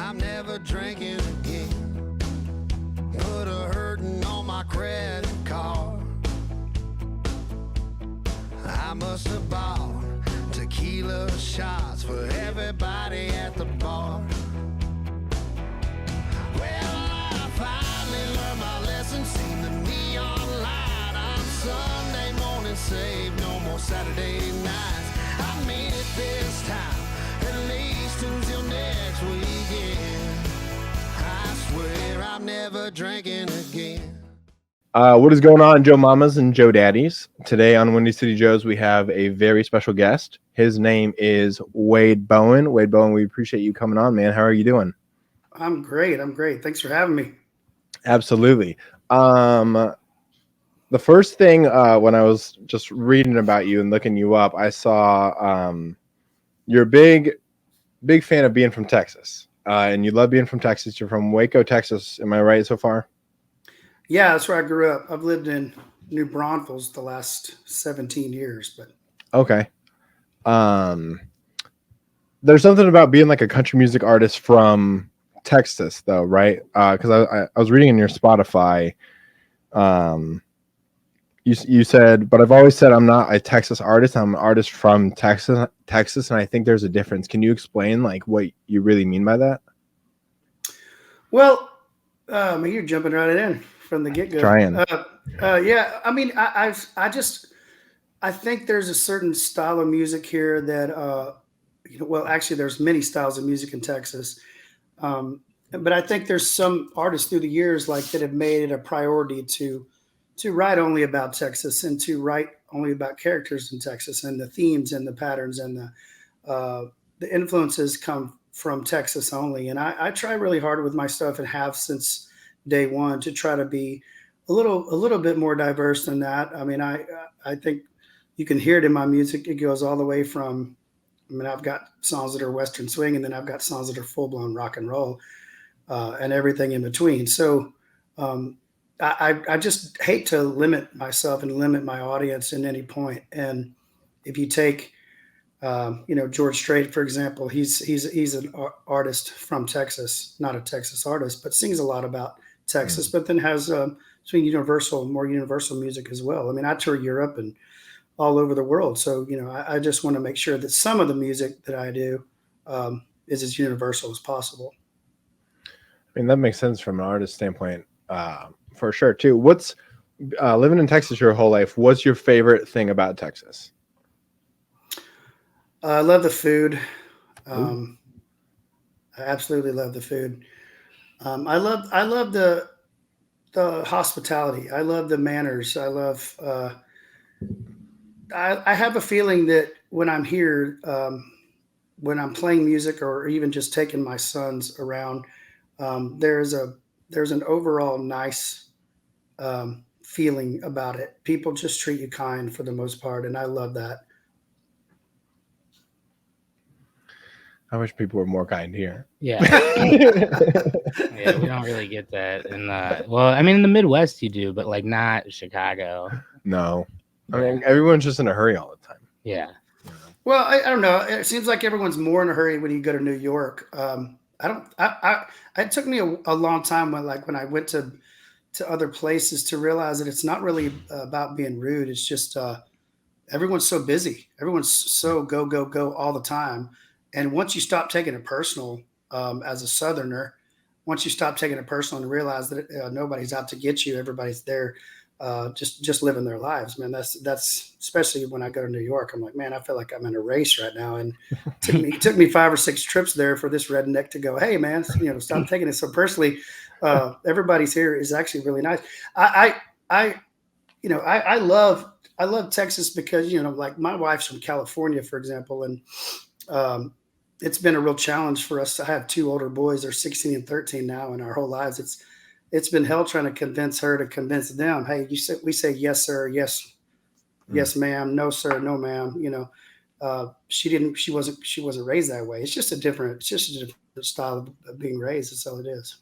I'm never drinking again. Put a hurting on my credit card. I must have bought tequila shots for everybody at the bar. Well, I finally learned my lesson, seen the neon light on Sunday morning, saved no more Saturday nights. I made it this time, at least until next weekend. I swear I'm never drinking again. What is going on, Joe Mamas and Joe Daddies? Today on Windy City Joes, we have a very special guest. His name is Wade Bowen. Wade Bowen, we appreciate you coming on, man. How are you doing? I'm great. Thanks for having me. Absolutely. The first thing when I was just reading about you and looking you up, I saw you're a big fan of being from Texas, and you love being from Texas. You're from Waco, Texas. Am I right so far? Yeah, that's where I grew up. I've lived in New Braunfels the last 17 years, but Okay. There's something about being like a country music artist from Texas, though, right? Because I was reading in your Spotify, you said, but I've always said I'm not a Texas artist. I'm an artist from Texas, and I think there's a difference. Can you explain like what you really mean by that? well, you're jumping right in from the get-go. Trying. Yeah, I mean, I think there's a certain style of music here that, well, actually, there's many styles of music in Texas, but I think there's some artists through the years like that have made it a priority to write only about Texas and to write only about characters in Texas and the themes and the patterns and the influences come from Texas only. And I try really hard with my stuff and have since day one to try to be a little bit more diverse than that. I mean, I think you can hear it in my music. It goes all the way from, I mean, I've got songs that are Western swing, and then I've got songs that are full blown rock and roll, and everything in between. So I just hate to limit myself and limit my audience in any point. And if you take, George Strait, for example, he's an artist from Texas, not a Texas artist, but sings a lot about Texas, but then has more universal music as well. I mean, I tour Europe and all over the world. So, I just want to make sure that some of the music that I do is as universal as possible. I mean, that makes sense from an artist standpoint, for sure, too. What's living in Texas your whole life? What's your favorite thing about Texas? I love the food. I absolutely love the food. I love the hospitality. I love the manners. I love. I have a feeling that when I'm here, when I'm playing music or even just taking my sons around, there's an overall nice feeling about it. People just treat you kind for the most part, and I love that. I wish people were more kind here. Yeah. Yeah, we don't really get that. And well, I mean, in the Midwest you do, but like not Chicago. No. I mean, everyone's just in a hurry all the time. Yeah. Well, I don't know. It seems like everyone's more in a hurry when you go to New York. It took me a long time when I went to other places to realize that it's not really about being rude. It's just everyone's so busy. Everyone's so go, go, go all the time. And once you stop taking it personal, as a Southerner, once you stop taking it personal and realize that nobody's out to get you, everybody's there, just living their lives, man. That's especially when I go to New York. I'm like, man, I feel like I'm in a race right now. And it took me 5 or 6 trips there for this redneck to go, hey, man, stop taking it so personally. Everybody's here is actually really nice. I love Texas because like my wife's from California, for example, and it's been a real challenge for us. I have 2 older boys. They're 16 and 13 now, and our whole lives it's been hell trying to convince her to convince them. Hey, we say yes, sir, yes, yes, ma'am, no, sir, no, ma'am. She wasn't raised that way. It's just a different style of being raised. That's all it is.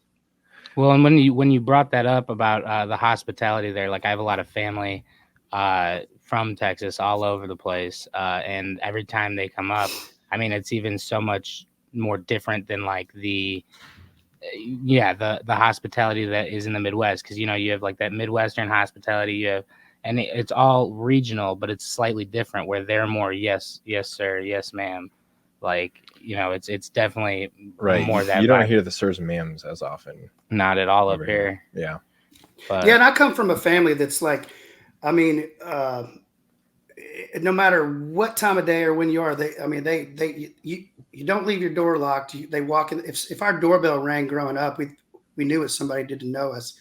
Well, and when you brought that up about the hospitality there, like I have a lot of family from Texas all over the place, and every time they come up, I mean, it's even so much more different than like the hospitality that is in the Midwest, because you have like that Midwestern hospitality, and it's all regional, but it's slightly different where they're more yes sir, yes ma'am, like it's definitely Right. more that you don't vibe. hear the sirs and ma'ams as often. Not at all up over here. Yeah. But Yeah, and I come from a family that's like, I mean, no matter what time of day or when you are, you don't leave your door locked. They walk in. If our doorbell rang growing up, we knew it. Somebody didn't know us,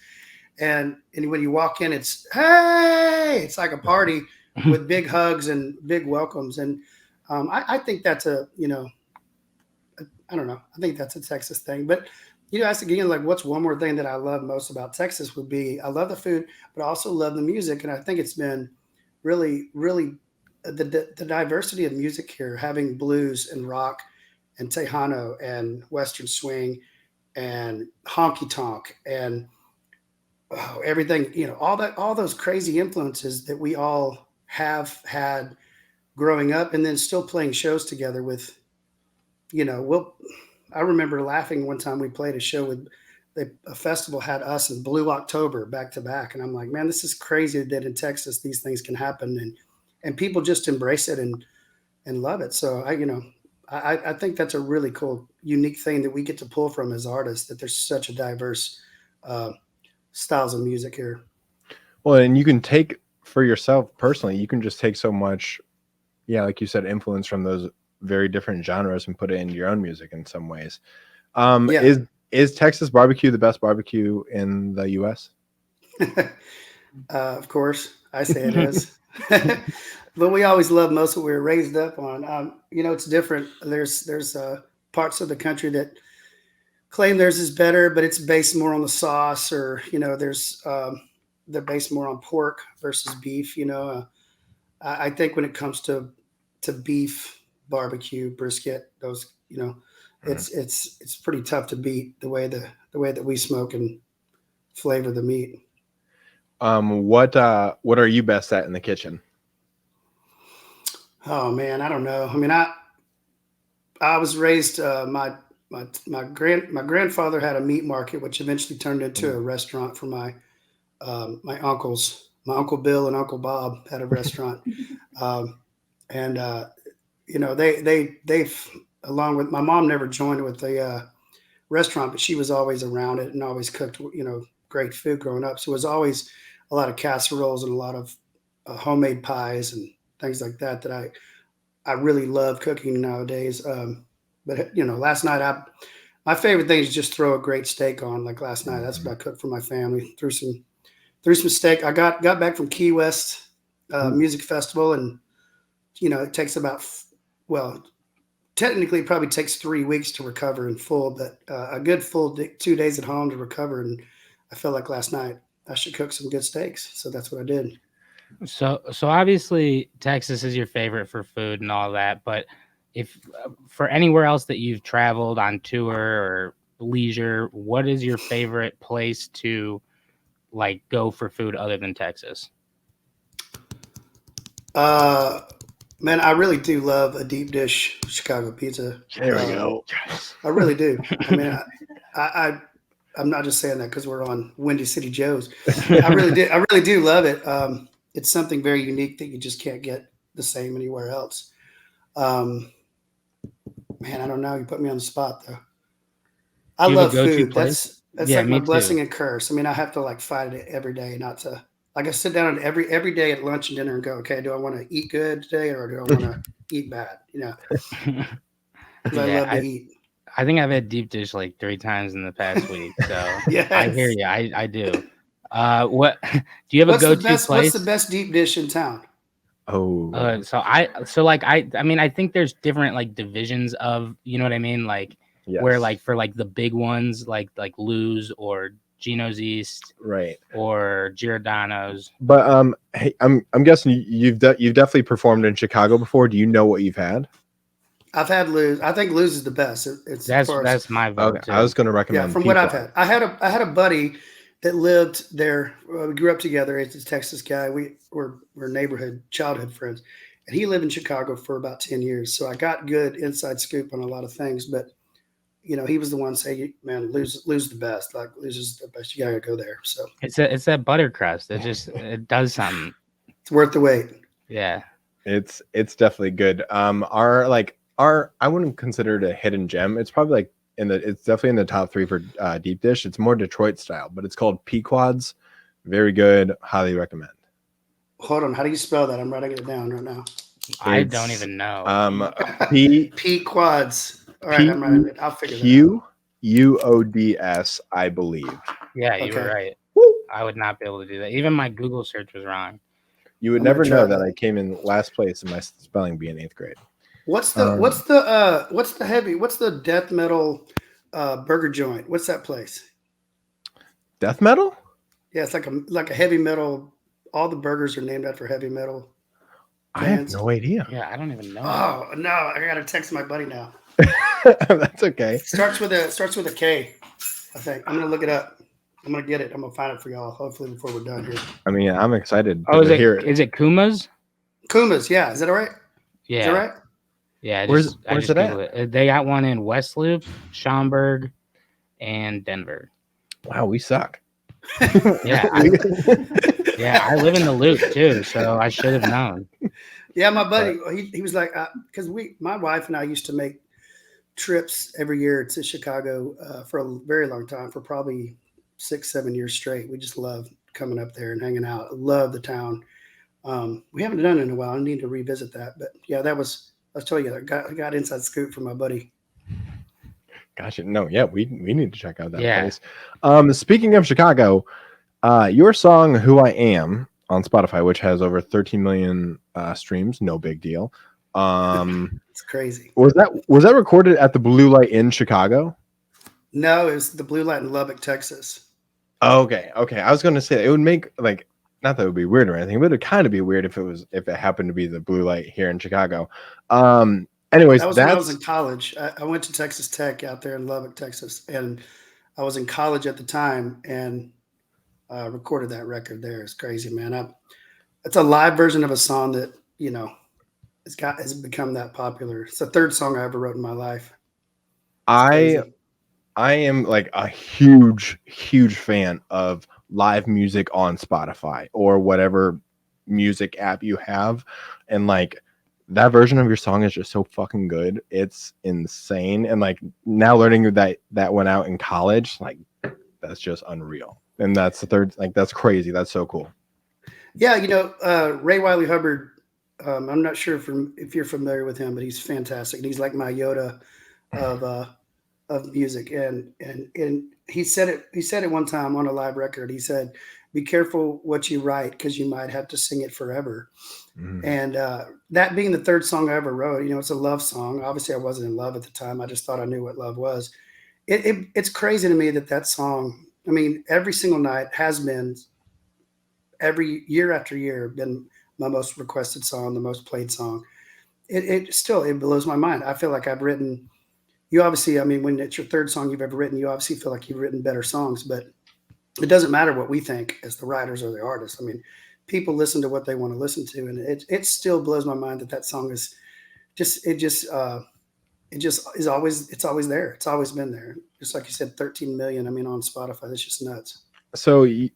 and when you walk in, it's hey, it's like a party with big hugs and big welcomes. And I think that's I don't know. I think that's a Texas thing. But ask again, like, what's one more thing that I love most about Texas would be I love the food, but I also love the music, and I think it's been really, really the diversity of music here, having blues and rock and Tejano and Western swing and honky tonk and everything, all those crazy influences that we all have had growing up, and then still playing shows together with, I remember laughing one time we played a show with a festival had us and Blue October back to back. And I'm like, man, this is crazy that in Texas these things can happen, and people just embrace it and love it. So I think that's a really cool, unique thing that we get to pull from as artists, that there's such a diverse styles of music here. Well, and you can take for yourself personally, you can just take so much, like you said, influence from those very different genres and put it into your own music in some ways. Is Texas barbecue the best barbecue in the U.S.? Of course, I say it is. But we always love most what we were raised up on. It's different. There's parts of the country that claim theirs is better, but it's based more on the sauce, or they're based more on pork versus beef. I think when it comes to beef, barbecue, brisket, those it's pretty tough to beat the way that we smoke and flavor the meat. What are you best at in the kitchen? Oh man, I don't know. I mean, I was raised. My grandfather had a meat market, which eventually turned into a restaurant for my uncles. My Uncle Bill and Uncle Bob had a restaurant, and they've, along with my mom, never joined with the restaurant, but she was always around it and always cooked great food growing up. So it was always a lot of casseroles and a lot of homemade pies and things like that I really love cooking nowadays. But last night my favorite thing is just throw a great steak on. Like last night, that's what I cooked for my family. Threw some steak. I got back from Key West Music Festival, and it takes technically it probably takes 3 weeks to recover in full, but a good full 2 days at home to recover. And I felt like last night I should cook some good steaks, so that's what I did. So obviously Texas is your favorite for food and all that, but if for anywhere else that you've traveled on tour or leisure, what is your favorite place to like go for food other than Texas? Man, I really do love a deep dish Chicago pizza. There we go. I really do. I mean, I'm not just saying that because we're on Windy City Joe's. I really do love it. It's something very unique that you just can't get the same anywhere else. Man, I don't know. You put me on the spot though. I love food. That's like my blessing and curse. I mean, I have to like fight it every day, not to like I sit down every day at lunch and dinner and go, okay, do I want to eat good today or do I want to eat bad? I love to eat. I think I've had deep dish like 3 times in the past week. So yes. I hear you. I do. What do you have a go-to place? What's the best deep dish in town? I mean, I think there's different like divisions of, you know what I mean? Like where like for like the big ones, like Lou's or Gino's East, right, or Giordano's. But hey, I'm guessing you've definitely performed in Chicago before. Do you know what you've had? I've had Lou's. I think Lou's is the best. That's my vote. Okay. I was going to recommend. Yeah, from what I've had, I had a buddy that lived there. We grew up together. He's a Texas guy. We're childhood friends, and he lived in Chicago for about 10 years. So I got good inside scoop on a lot of things. But he was the one saying, "Man, lose the best. Like loses the best. You gotta go there." So It's that butter crust. It does something. it's worth the wait. Yeah. It's definitely good. Our I wouldn't consider it a hidden gem. It's probably like it's definitely in the top 3 for deep dish. It's more Detroit style, but it's called Pequods. Very good. Highly recommend. Hold on, how do you spell that? I'm writing it down right now. I don't even know. P Quads. All right, I'm writing it. I'll figure that Q UODS, I believe. Yeah, you were Okay. right. I would not be able to do that. Even my Google search was wrong. You would I'm gonna never try know that that. I came in last place in my spelling bee in 8th grade. What's the death metal burger joint? What's that place? Death metal? Yeah, it's like a heavy metal. All the burgers are named after heavy metal I have bands. no idea. Yeah, I don't even know. Oh no, I gotta text my buddy now. That's okay. Starts with a K, I think. I'm gonna look it up. I'm gonna get it. I'm gonna find it for y'all. Hopefully before we're done here. I mean, I'm excited Oh, to hear it. is it Kuma's? Kuma's, yeah. Is that all right? Yeah. Is that right? Yeah. I Where's just it at? Googled it. They got one in West Loop, Schaumburg, and Denver. Wow, we suck. Yeah. I live in the Loop too, so I should have known. Yeah, my buddy, he was like, because my wife and I used to make trips every year to Chicago for a very long time, for probably 6-7 years straight. We just love coming up there and hanging out. Love the town. We haven't done it in a while. I need to revisit that. But yeah, I was telling you, I got inside scoop from my buddy. Gotcha. No, yeah, we need to check out that Yeah. place. Speaking of Chicago, your song "Who I Am" on Spotify, which has over 13 million streams, no big deal. It's crazy. Was that recorded at the Blue Light in Chicago? No, it was the Blue Light in Lubbock, Texas. Okay. I was going to say it would make like, not that it would be weird or anything, but it'd kind of be weird if it happened to be the Blue Light here in Chicago. Anyways, that was when I was in college. I went to Texas Tech out there in Lubbock, Texas, and I was in college at the time and recorded that record there. It's crazy, man. It's a live version of a song that has become that popular. It's the 3rd song I ever wrote in my life. I am like a huge fan of live music on Spotify or whatever music app you have, and like that version of your song is just so fucking good. It's insane. And like now learning that went out in college, like that's just unreal. And that's the 3rd, like that's crazy. That's so cool. Yeah, Ray Wiley Hubbard. I'm not sure if you're familiar with him, but he's fantastic. And he's like my Yoda of music. And he said it one time on a live record. He said, "Be careful what you write because you might have to sing it forever." Mm-hmm. And that being the 3rd song I ever wrote, it's a love song. Obviously, I wasn't in love at the time. I just thought I knew what love was. It's crazy to me that song. I mean, every single night has been, every year after year, been my most requested song, the most played song. It blows my mind. I feel like I've written. You obviously, I mean, when it's your 3rd song you've ever written, you obviously feel like you've written better songs, but it doesn't matter what we think as the writers or the artists. I mean, people listen to what they want to listen to, and it still blows my mind that song is it's always there. It's always been there. Just like you said, 13 million. I mean, on Spotify, that's just nuts. So you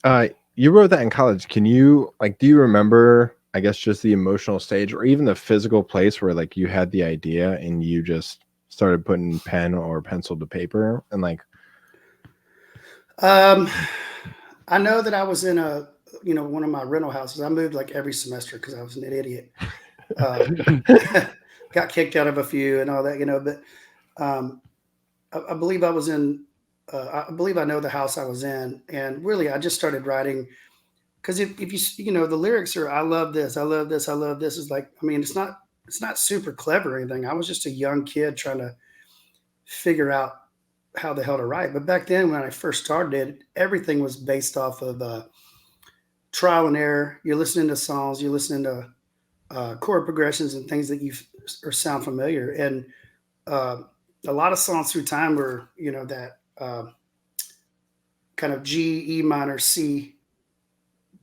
wrote that in college. Can you do you remember, I guess, just the emotional stage or even the physical place where like you had the idea and you just started putting pen or pencil to paper and like? I know that I was in one of my rental houses. I moved like every semester because I was an idiot. Got kicked out of a few and all that, but I believe I was in, I believe I know the house I was in. And really, I just started writing because if you, the lyrics are, "I love this, I love this, I love this," is like, I mean, it's not super clever or anything. I was just a young kid trying to figure out how the hell to write. But back then, when I first started, everything was based off of trial and error. You're listening to songs, you're listening to chord progressions and things that or sound familiar. And a lot of songs through time were, that kind of G, E minor, C,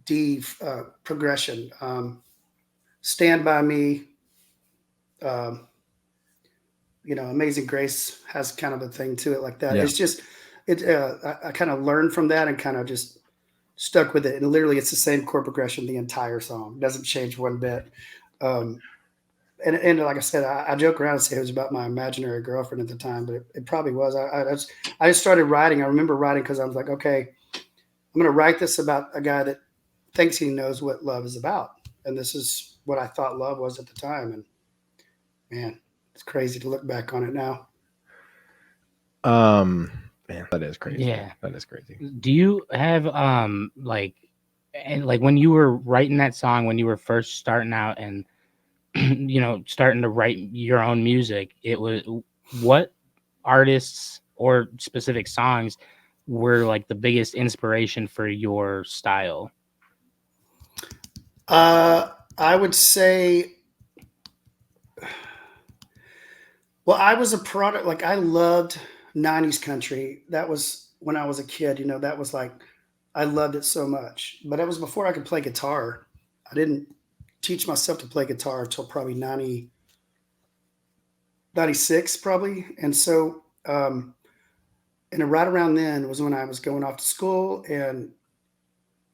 D progression. Stand By Me, Amazing Grace has kind of a thing to it like that. Yeah. It's just, I kind of learned from that and kind of just stuck with it. And literally, it's the same chord progression the entire song. It doesn't change one bit. And like I said, I joke around and say it was about my imaginary girlfriend at the time, but it probably was. I just started writing. I remember writing because I was like, okay, I'm going to write this about a guy that thinks he knows what love is about. And this is what I thought love was at the time. And man, it's crazy to look back on it now. Man, that is crazy. Yeah. That is crazy. Do you have like when you were writing that song, when you were first starting out and starting to write your own music, it was what artists or specific songs were like the biggest inspiration for your style? I would say, well, I was a product, like I loved 90s country. That was when I was a kid, that was like, I loved it so much, but it was before I could play guitar. I didn't teach myself to play guitar until probably 96 probably. And so, and right around then was when I was going off to school, and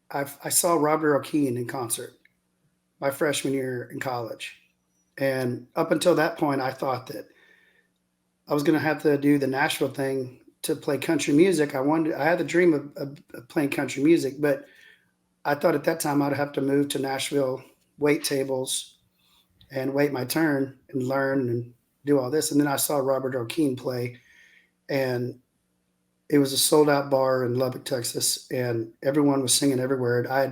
I saw Robert O'Keefe in concert my freshman year in college. And up until that point, I thought that I was going to have to do the Nashville thing to play country music. I had the dream of playing country music, but I thought at that time I'd have to move to Nashville, wait tables and wait my turn and learn and do all this. And then I saw Robert O'Keefe play, and it was a sold out bar in Lubbock, Texas, and everyone was singing everywhere. I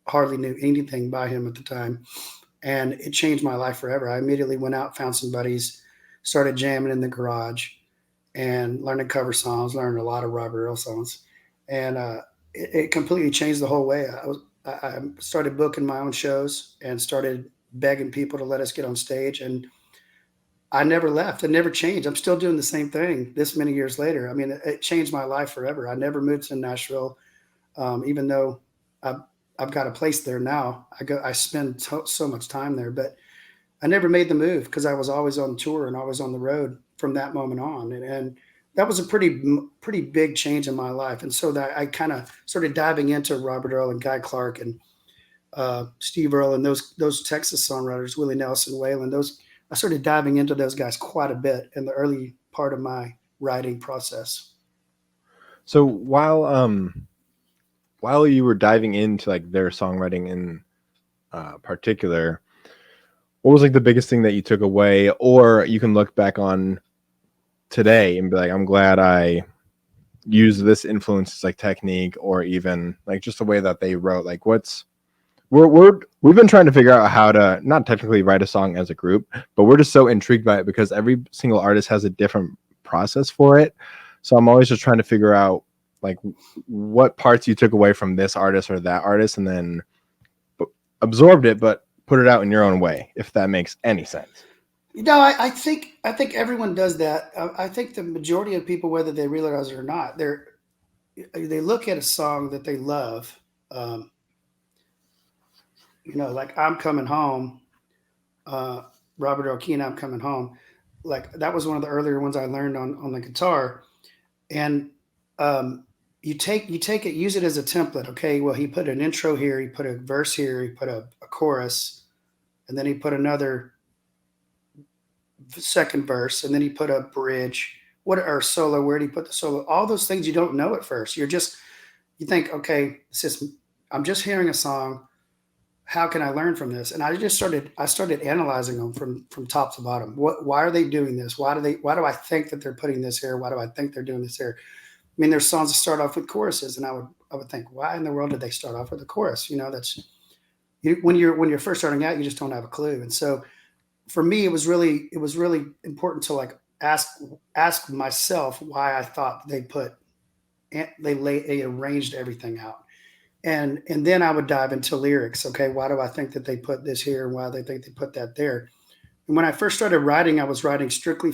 hardly knew anything by him at the time, and it changed my life forever. I immediately went out, found some buddies, started jamming in the garage and learning cover songs, learned a lot of Robert Earl songs. And it completely changed the whole way. I started booking my own shows and started begging people to let us get on stage. And I never left. It never changed. I'm still doing the same thing this many years later. I mean, it changed my life forever. I never moved to Nashville, even though I've got a place there now. I spend so much time there, but I never made the move because I was always on tour and always on the road from that moment on. And that was a pretty big change in my life. And so that I kind of started diving into Robert Earl and Guy Clark and Steve Earle and those Texas songwriters, Willie Nelson, Waylon. I started diving into those guys quite a bit in the early part of my writing process. So while you were diving into like their songwriting in particular, what was like the biggest thing that you took away, or you can look back on today and be like, I'm glad I used this influence like technique, or even like just the way that they wrote? Like we've been trying to figure out how to not technically write a song as a group, but we're just so intrigued by it because every single artist has a different process for it. So I'm always just trying to figure out like what parts you took away from this artist or that artist and then absorbed it, but put it out in your own way, if that makes any sense. I think everyone does that. I think the majority of people, whether they realize it or not, they look at a song that they love. Like I'm Coming Home, Robert O'Keefe, I'm Coming Home. Like that was one of the earlier ones I learned on the guitar. And you take it, use it as a template. Okay, well, he put an intro here, he put a verse here, he put a chorus, and then he put another second verse, and then he put a bridge. Or solo? Where did he put the solo? All those things you don't know at first. You think, okay, I'm just hearing a song. How can I learn from this? And I started analyzing them from top to bottom. Why are they doing this? Why do I think that they're putting this here? Why do I think they're doing this here? I mean, there's songs that start off with choruses, and I would think, why in the world did they start off with a chorus? When you're first starting out, you just don't have a clue. And so for me, it was really important to like ask myself why I thought they arranged everything out. And then I would dive into lyrics. Okay, why do I think that they put this here, and why do they think they put that there? And when I first started writing, I was writing strictly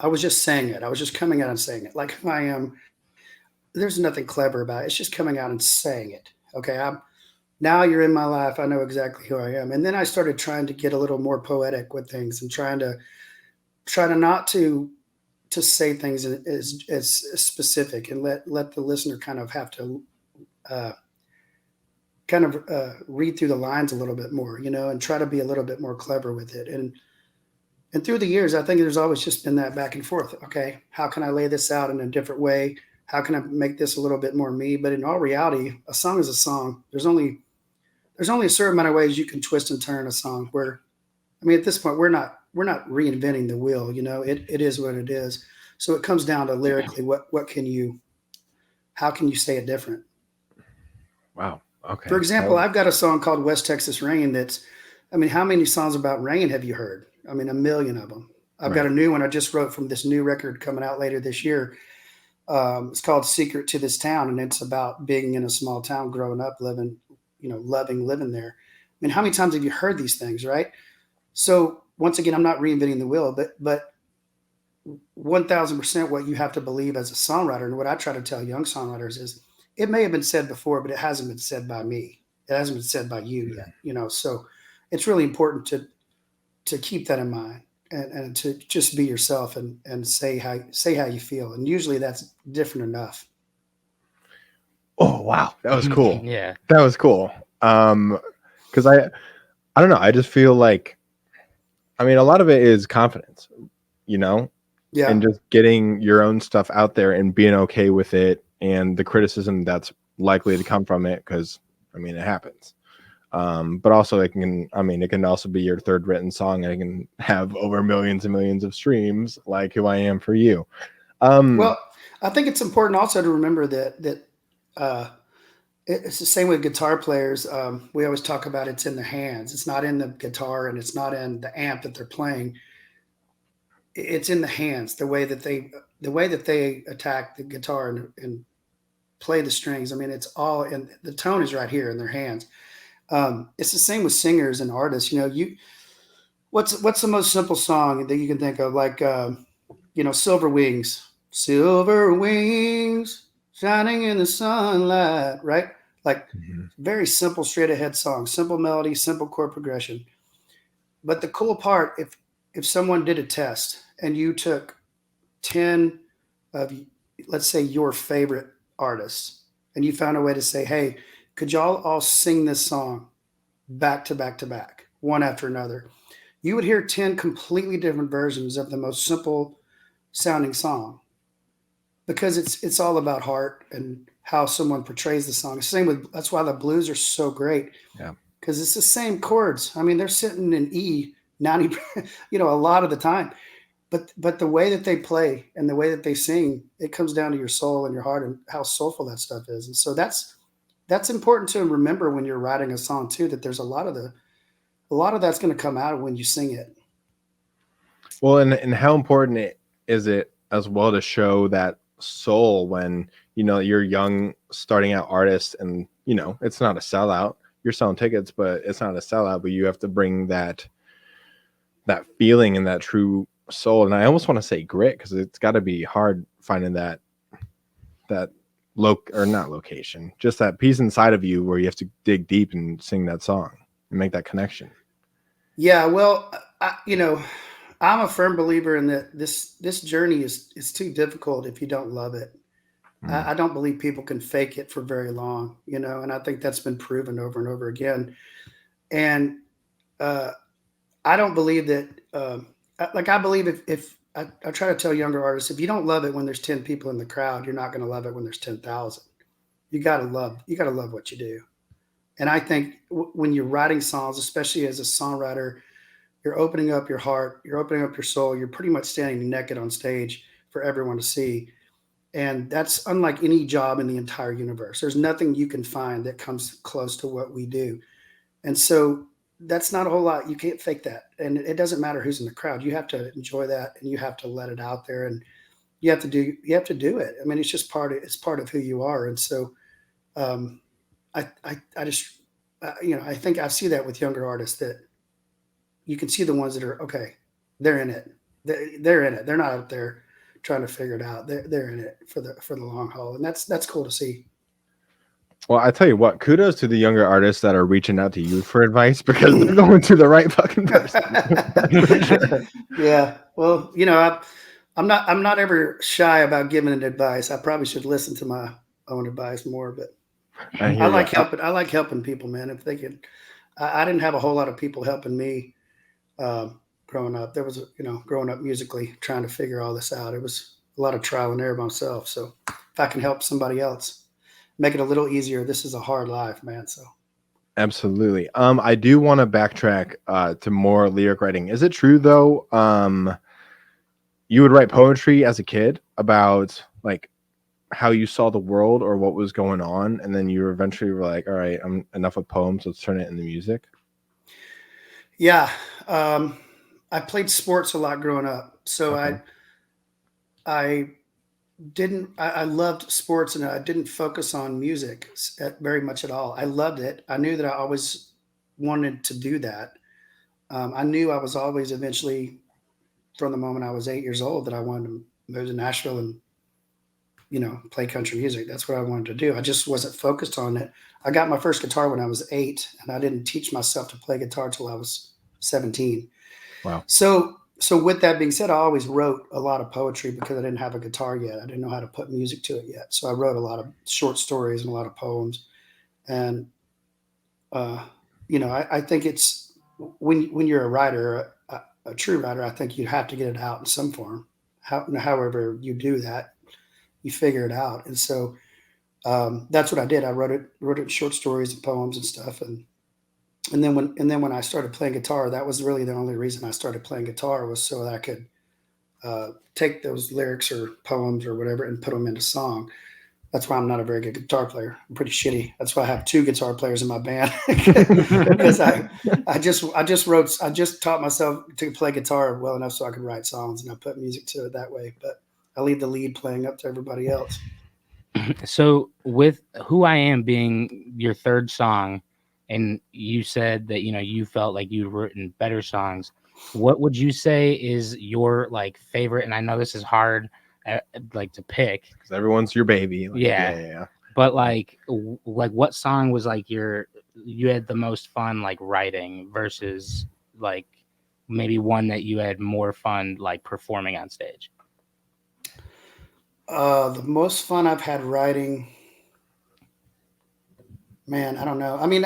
I was just saying it. I was just coming out and saying it like who I am. There's nothing clever about it. It's just coming out and saying it. Okay, now you're in my life. I know exactly who I am. And then I started trying to get a little more poetic with things and trying to try to not to say things as specific, and let the listener kind of have to uh, read through the lines a little bit more, and try to be a little bit more clever with it. And through the years, I think there's always just been that back and forth. Okay, how can I lay this out in a different way? How can I make this a little bit more me? But in all reality, a song is a song. There's only a certain amount of ways you can twist and turn a song. Where, I mean, at this point, we're not reinventing the wheel. It is what it is. So it comes down to lyrically, how can you say it different? Wow. Okay. For example, I've got a song called West Texas Rain. How many songs about rain have you heard? I mean, a million of them. I've got a new one I just wrote from this new record coming out later this year. It's called Secret to This Town, and it's about being in a small town, growing up, living, living there. I mean, how many times have you heard these things, right? So once again, I'm not reinventing the wheel, but 1000% what you have to believe as a songwriter, and what I try to tell young songwriters is, it may have been said before, but it hasn't been said by me. It hasn't been said by you yet, so it's really important to keep that in mind, and to just be yourself and say how you feel. And usually that's different enough. Oh, wow. That was cool. Yeah. That was cool. Cause I don't know. I just feel like, I mean, a lot of it is confidence, Yeah. And just getting your own stuff out there and being okay with it, and the criticism that's likely to come from it. Cause I mean, it happens. But also it can also be your third written song, and it can have over millions and millions of streams, like Who I Am for You. Well, I think it's important also to remember that it's the same with guitar players. We always talk about it's in the hands. It's not in the guitar, and it's not in the amp that they're playing. It's in the hands, the way that they attack the guitar and play the strings. I mean, it's all in the tone is right here in their hands. It's the same with singers and artists. What's the most simple song that you can think of? Like, Silver Wings, shining in the sunlight, right? Like, very simple, straight ahead song, simple melody, simple chord progression. But the cool part, if someone did a test and you took 10 of, let's say, your favorite artists, and you found a way to say, hey, could y'all all sing this song back to back to back, one after another? You would hear 10 completely different versions of the most simple sounding song, because it's all about heart and how someone portrays the song. That's why the blues are so great. Yeah. Because it's the same chords. I mean, they're sitting in E 90, a lot of the time. But the way that they play and the way that they sing, it comes down to your soul and your heart and how soulful that stuff is. And so that's important to remember when you're writing a song too, that there's a lot of that's going to come out when you sing it. Well, and how important is it as well to show that soul when, you're young starting out artist, and, it's not a sellout. You're selling tickets, but it's not a sellout, but you have to bring that feeling and that true soul. And I almost want to say grit, because it's got to be hard finding that not location, just that piece inside of you where you have to dig deep and sing that song and make that connection. Yeah, well, I'm a firm believer in that this journey is too difficult if you don't love it. I don't believe people can fake it for very long, and I think that's been proven over and over again. And I don't believe that. I believe if I try to tell younger artists, if you don't love it when there's 10 people in the crowd, you're not going to love it when there's 10,000. You got to love what you do. And I think when you're writing songs, especially as a songwriter, you're opening up your heart, you're opening up your soul. You're pretty much standing naked on stage for everyone to see. And that's unlike any job in the entire universe. There's nothing you can find that comes close to what we do. And so that's not a whole lot. You can't fake that. And it doesn't matter who's in the crowd. You have to enjoy that, and you have to let it out there, and you have to do it. I mean, it's just part of who you are. And so I think I see that with younger artists, that you can see the ones that are, okay, they're in it. They're in it. They're not out there trying to figure it out. They're in it for the long haul. And that's cool to see. Well, I tell you what, kudos to the younger artists that are reaching out to you for advice, because they're going to the right fucking person. Yeah. Well, I'm not ever shy about giving an advice. I probably should listen to my own advice more, but I I hear you. like helping. I like helping people, man. If they could, I didn't have a whole lot of people helping me growing up. There was, growing up musically, trying to figure all this out. It was a lot of trial and error myself. So if I can help somebody else, make it a little easier. This is a hard life, man. So Absolutely. I do want to backtrack to more lyric writing. Is it true though? You would write poetry as a kid about like how you saw the world or what was going on, and then you eventually were like, all right, I'm enough of poems, let's turn it into music. yeah, I played sports a lot growing up. So Okay. I didn't I loved sports and I didn't focus on music very much at all. I loved it. I knew that I always wanted to do that. I knew I was always eventually, from the moment I was 8 years old, that I wanted to move to Nashville and play country music. That's what I wanted to do. I just wasn't focused on it. I got my first guitar when I was 8, and I didn't teach myself to play guitar till I was 17. Wow. So with that being said, I always wrote a lot of poetry because I didn't have a guitar yet. I didn't know how to put music to it yet. So I wrote a lot of short stories and a lot of poems. And I think it's when you're a writer, a true writer, I think you have to get it out in some form. However you do that, you figure it out. And so that's what I did. I wrote it short stories and poems and stuff. And then when I started playing guitar, that was really the only reason I started playing guitar, was so that I could take those lyrics or poems or whatever and put them into song. That's why I'm not a very good guitar player. I'm pretty shitty. That's why I have 2 guitar players in my band, because I just taught myself to play guitar well enough so I could write songs, and I put music to it that way. But I leave the lead playing up to everybody else. So with Who I Am being your third song, and you said that you felt like you'd written better songs, what would you say is your like favorite? And I know this is hard like to pick, Because everyone's your baby. Like, yeah. But like what song was like you had the most fun like writing versus like maybe one that you had more fun like performing on stage? The most fun I've had writing, man, I don't know. I mean,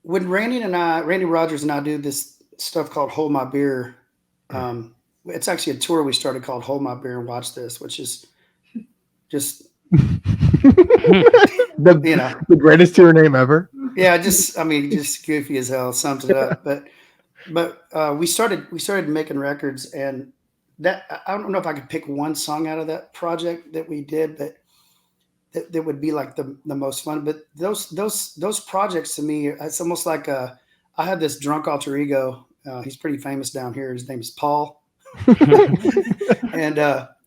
when Randy Rogers and I do this stuff called Hold My Beer, it's actually a tour we started called Hold My Beer and Watch This, which is just the greatest tour name ever. Yeah, just goofy as hell, sums it up. But we started making records, and that I don't know if I could pick one song out of that project that we did, but that would be like the most fun. But those projects to me, it's almost like I have this drunk alter ego. He's pretty famous down here. His name is Paul, and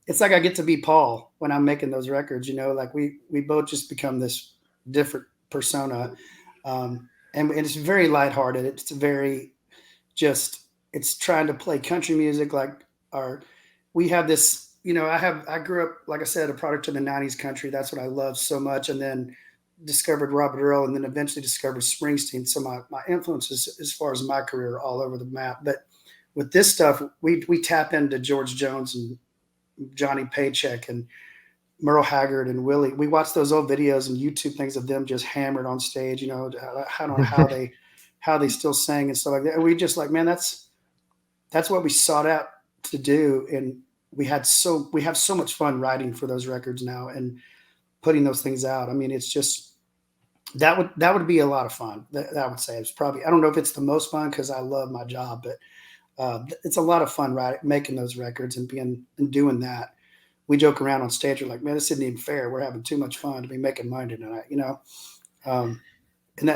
it's like I get to be Paul when I'm making those records. Like we both just become this different persona, and it's very lighthearted. It's very it's trying to play country music like we have this. I grew up, like I said, a product of the 90s country. That's what I love so much. And then discovered Robert Earl, and then eventually discovered Springsteen. So my influences as far as my career are all over the map. But with this stuff, we tap into George Jones and Johnny Paycheck and Merle Haggard and Willie. We watch those old videos and YouTube things of them just hammered on stage, I don't know how they still sang and stuff like that. And we just like, man, that's what we sought out to do. And we have so much fun writing for those records now and putting those things out. I mean, it's just that would be a lot of fun. That I would say it's probably, I don't know if it's the most fun because I love my job, but it's a lot of fun making those records and doing that. We joke around on stage. We're like, man, this isn't even fair. We're having too much fun to be making money tonight, and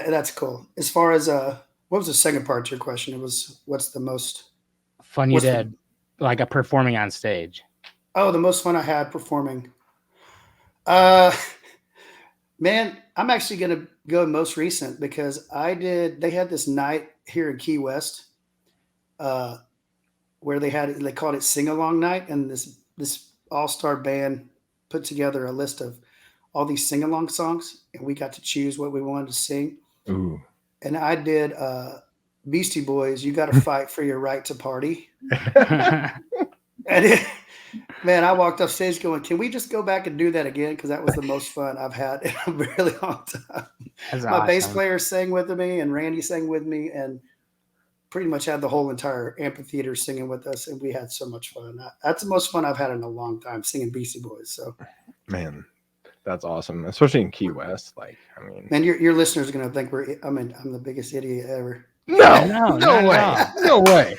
that's cool. As far as what was the second part to your question? It was what's the most fun you did like a performing on stage? Oh, the most fun I had performing. Man, I'm actually going to go most recent because they had this night here in Key West where they called it Sing Along Night. And this all-star band put together a list of all these sing-along songs, and we got to choose what we wanted to sing. Ooh. And I did Beastie Boys, "You Got to Fight for Your Right to Party." And man, I walked off stage going, "Can we just go back and do that again?" Because that was the most fun I've had in a really long time. That's My bass awesome. player sang with me, and Randy sang with me, and pretty much had the whole entire amphitheater singing with us, and we had so much fun. That's the most fun I've had in a long time, singing Beastie Boys. So, Man, that's awesome, especially in Key West. Like, I mean, man, your listeners are gonna think I'm the biggest idiot ever. no, No, no not way, at no way.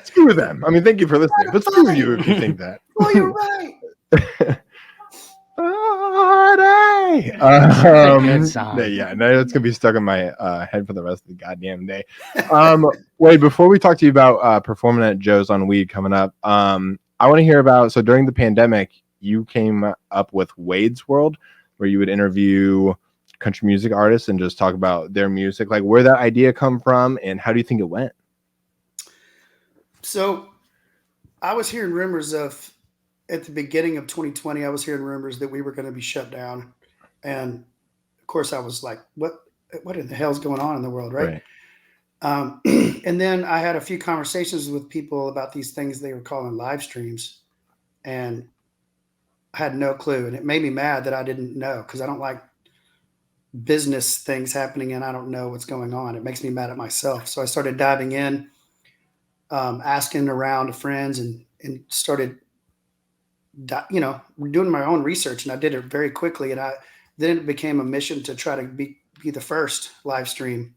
Screw them. I mean, thank you for listening, but screw you if you think that. Oh, you're right. Friday. That's a good song. Yeah, no, it's gonna be stuck in my head for the rest of the goddamn day. Wait, before we talk to you about performing at Joe's on Weed coming up, I want to hear about. So during the pandemic, you came up with Wade's World, where you would interview country music artists and just talk about their music. Like, where that idea come from, and how do you think it went? So, I was hearing rumors of at the beginning of 2020. I was hearing rumors that we were going to be shut down, and of course, I was like, "What? What in the hell's going on in the world?" Right? Right. And then I had a few conversations with people about these things they were calling live streams, and I had no clue. And it made me mad that I didn't know, because I don't like business things happening and I don't know what's going on. It makes me mad at myself. So I started diving in, asking around to friends, and started, doing my own research. And I did it very quickly. And then it became a mission to try to be the first live stream.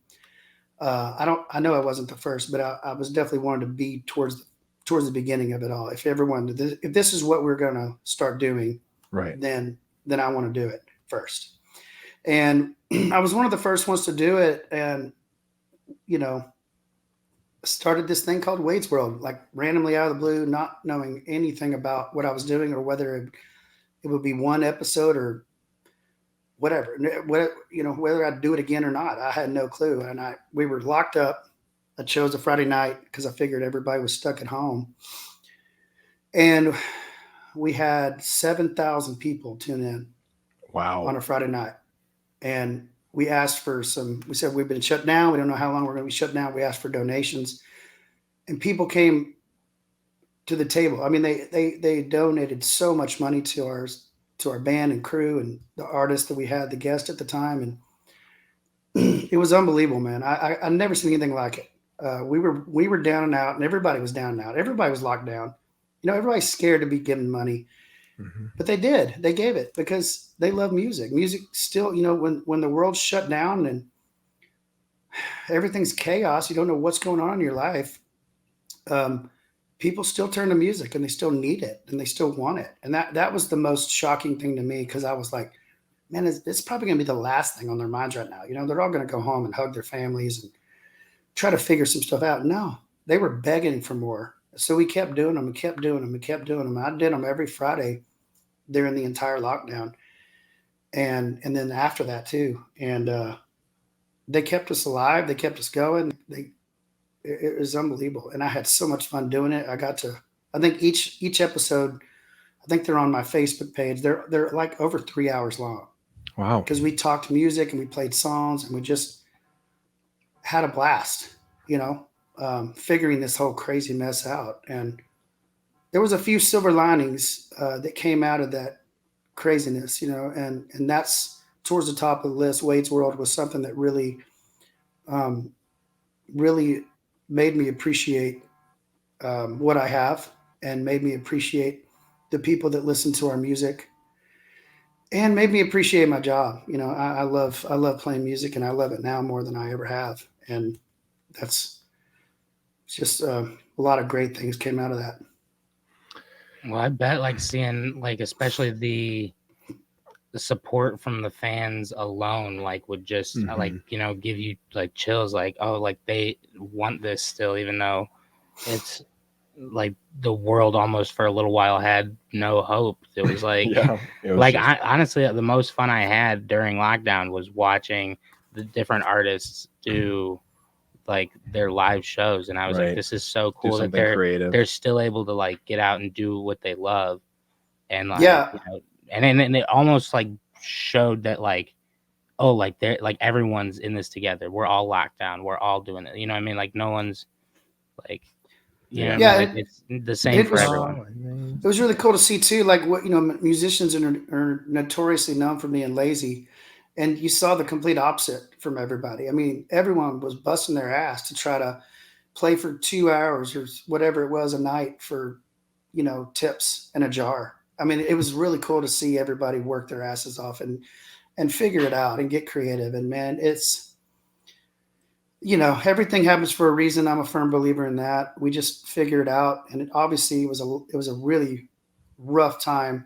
I know I wasn't the first, but I was definitely wanted to be towards the beginning of it all. If this is what we're going to start doing, Right. then I want to do it first. And I was one of the first ones to do it, and started this thing called Wade's World, like randomly out of the blue, not knowing anything about what I was doing or whether it would be one episode or whatever, whether I'd do it again or not. I had no clue. And we were locked up. I chose a Friday night because I figured everybody was stuck at home. And we had 7,000 people tune in. Wow. On a Friday night. And we asked we said, we've been shut down. We don't know how long we're going to be shut down. We asked for donations, and people came to the table. I mean, they donated so much money to our band and crew and the artists that we had, the guest at the time. And it was unbelievable, man. I never seen anything like it. We were down and out, and everybody was down and out. Everybody was locked down. Everybody's scared to be giving money. Mm-hmm. But they did. They gave it because they love music. Music still, when the world's shut down and everything's chaos, you don't know what's going on in your life. People still turn to music, and they still need it, and they still want it. And that was the most shocking thing to me, because I was like, man, it's probably going to be the last thing on their minds right now. They're all going to go home and hug their families and try to figure some stuff out. No, they were begging for more. So we kept doing them and kept doing them and kept doing them. I did them every Friday during the entire lockdown. And then after that too. And they kept us alive. They kept us going. It was unbelievable. And I had so much fun doing it. I think each episode, I think they're on my Facebook page. They're like over 3 hours long. Wow. Because we talked music and we played songs and we just had a blast, figuring this whole crazy mess out. And there was a few silver linings that came out of that craziness, and that's towards the top of the list. Wade's World was something that really, really made me appreciate what I have, and made me appreciate the people that listen to our music, and made me appreciate my job. I love playing music, and I love it now more than I ever have. And that's just a lot of great things came out of that. Well, I bet seeing especially the support from the fans alone would just give you chills, they want this still, even though it's the world almost for a little while had no hope. It was Yeah, it was honestly, the most fun I had during lockdown was watching the different artists do their live shows, and I was right. this is so cool that creative. they're still able to get out and do what they love. And Yeah. and it almost showed that oh, like they're like everyone's in this together. We're all locked down. We're all doing it. You know what I mean? Like no one's like, you know what I mean? Yeah, Like it's the same it for was everyone. it was really cool to see too. Like what musicians are notoriously known for being lazy, and you saw the complete opposite from everybody. I mean, everyone was busting their ass to try to play for 2 hours or whatever it was a night for tips in a jar. I mean, it was really cool to see everybody work their asses off and figure it out and get creative. And man, it's everything happens for a reason. I'm a firm believer in that. We just figure it out, and it was a really rough time.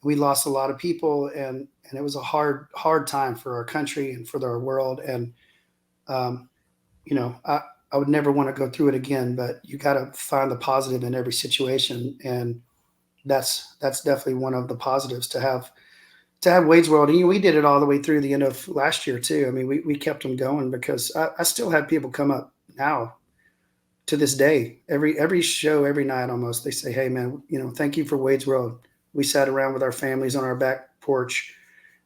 We lost a lot of people, and it was a hard time for our country and for our world. And um, I would never want to go through it again. But you got to find the positive in every situation, and that's definitely one of the positives to have Wade's World. And we did it all the way through the end of last year too. I mean, we kept them going because I still have people come up now to this day, every show, every night almost. They say, "Hey man, thank you for Wade's World. We sat around with our families on our back porch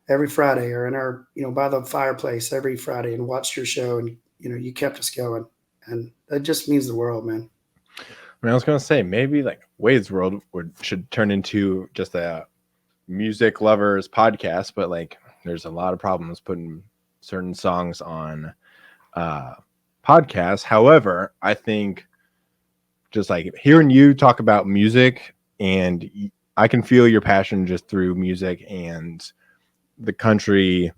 every Friday, or in our by the fireplace every Friday, and watched your show, and you kept us going." And that just means the world, man. I mean, I was gonna say maybe like Wade's World should turn into just a music lovers podcast, but like there's a lot of problems putting certain songs on podcasts. However, I think just like hearing you talk about music, and I can feel your passion just through music and the country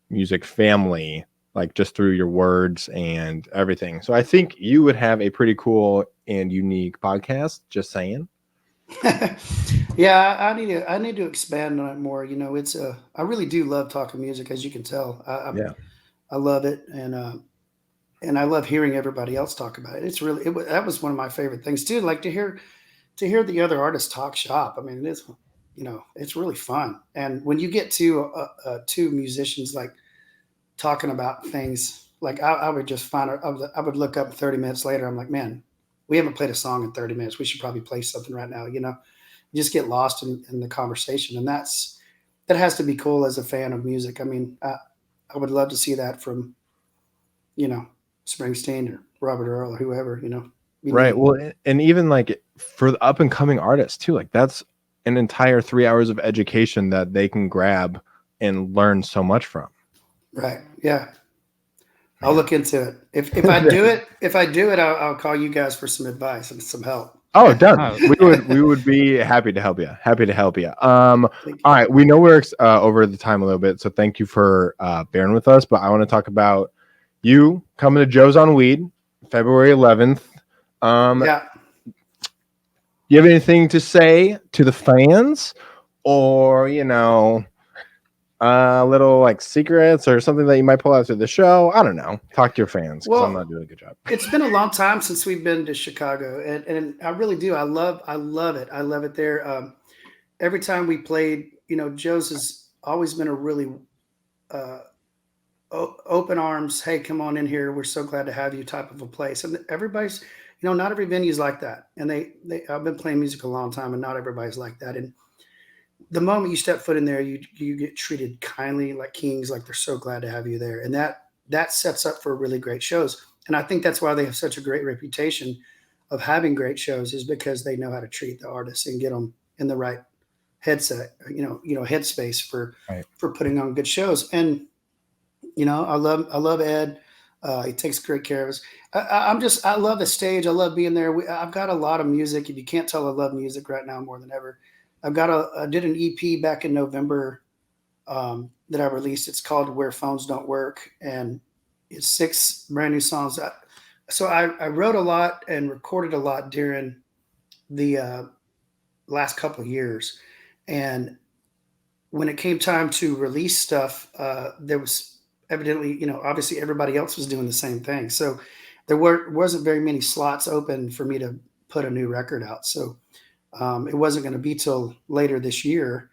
music family, like just through your words and everything. So I think you would have a pretty cool and unique podcast. Just saying. Yeah, I need to expand on it more. I really do love talking music, as you can tell. Yeah. I love it, and I love hearing everybody else talk about it. That was one of my favorite things too. Like to hear the other artists talk shop. I mean, it's really fun. And when you get two musicians like talking about things, like I would just I would look up 30 minutes later. I'm like, man, we haven't played a song in 30 minutes. We should probably play something right now. Just get lost in the conversation, and that has to be cool as a fan of music. I mean, I would love to see that from you know Springsteen or Robert Earl or whoever. Right. Well, and even like for the up and coming artists too, like that's an entire 3 hours of education that they can grab and learn so much from. Right. Yeah. I'll look into it. If I do it, I'll call you guys for some advice and some help. Oh, done. We would be happy to help you. Happy to help you. All Thank you. right. We know we're over the time a little bit, so thank you for bearing with us. But I want to talk about you coming to Joe's on Weed, February 11th. Yeah. You have anything to say to the fans, or little like secrets or something that you might pull out through the show? I don't know. Talk to your fans, because I'm not doing a good job. It's been a long time since we've been to Chicago, and I really do. I love it. I love it there. Every time we played, Joe's has always been a really open arms. Hey, come on in here. We're so glad to have you type of a place. And everybody's, not every venue's like that. And I've been playing music a long time, and not everybody's like that. And the moment you step foot in there, you get treated kindly, like kings, like they're so glad to have you there. And that sets up for really great shows. And I think that's why they have such a great reputation of having great shows, is because they know how to treat the artists and get them in the right headspace for putting on good shows. And I love Ed. He takes great care of us. I love the stage. I love being there. I've got a lot of music. If you can't tell, I love music right now more than ever. I did an EP back in November that I released. It's called Where Phones Don't Work, and it's 6 brand new songs. So I wrote a lot and recorded a lot during the last couple of years. And when it came time to release stuff, there was evidently, obviously everybody else was doing the same thing. So there wasn't very many slots open for me to put a new record out. So it wasn't going to be till later this year.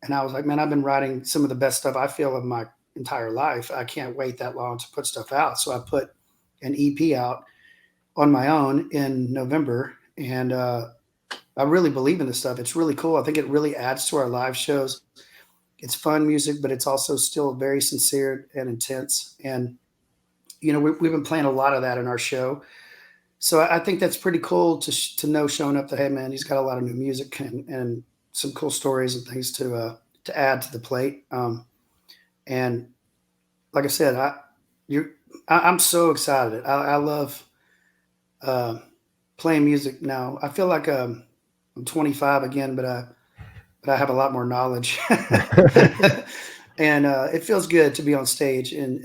And I was like, man, I've been writing some of the best stuff I feel of my entire life. I can't wait that long to put stuff out. So I put an EP out on my own in November. And I really believe in this stuff. It's really cool. I think it really adds to our live shows. It's fun music, but it's also still very sincere and intense. And we've been playing a lot of that in our show. So I think that's pretty cool to know showing up that, hey man, he's got a lot of new music and some cool stories and things to add to the plate. And like I said, I'm so excited. I love playing music now. I feel like I'm 25 again, but I have a lot more knowledge, and it feels good to be on stage. And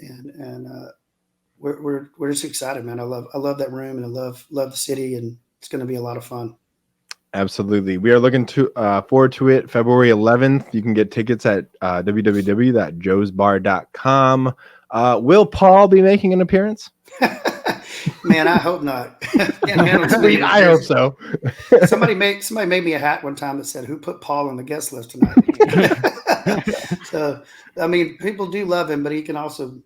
we're just excited, man. I love that room, and I love the city, and it's going to be a lot of fun. Absolutely. We are looking forward to it. February 11th. You can get tickets at www.joesbar.com. Will Paul be making an appearance? Man, I hope not. I hope so. Somebody made me a hat one time that said, "Who put Paul on the guest list tonight?" So, I mean, people do love him, but he can also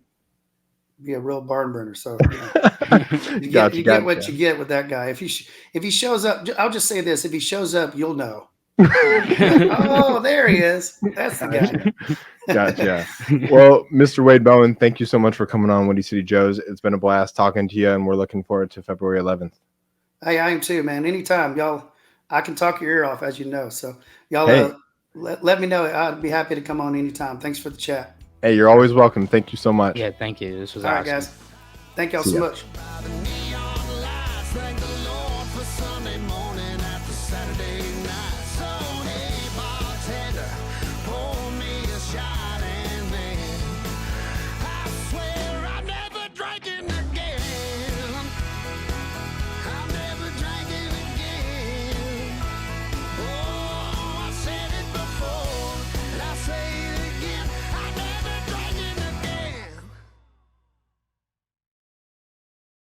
be a real barn burner. So, you get what you get with that guy. If he shows up, I'll just say this: if he shows up, you'll know. Oh, there he is. That's the guy. Gotcha. Well, Mr. Wade Bowen, thank you so much for coming on Windy City Joe's. It's been a blast talking to you, and we're looking forward to February 11th. Hey, I am too, man. Anytime, y'all. I can talk your ear off, as you know. So, y'all let me know. I'd be happy to come on anytime. Thanks for the chat. Hey, you're always welcome. Thank you so much. Yeah, thank you. This was all awesome. right, guys. Thank y'all so much.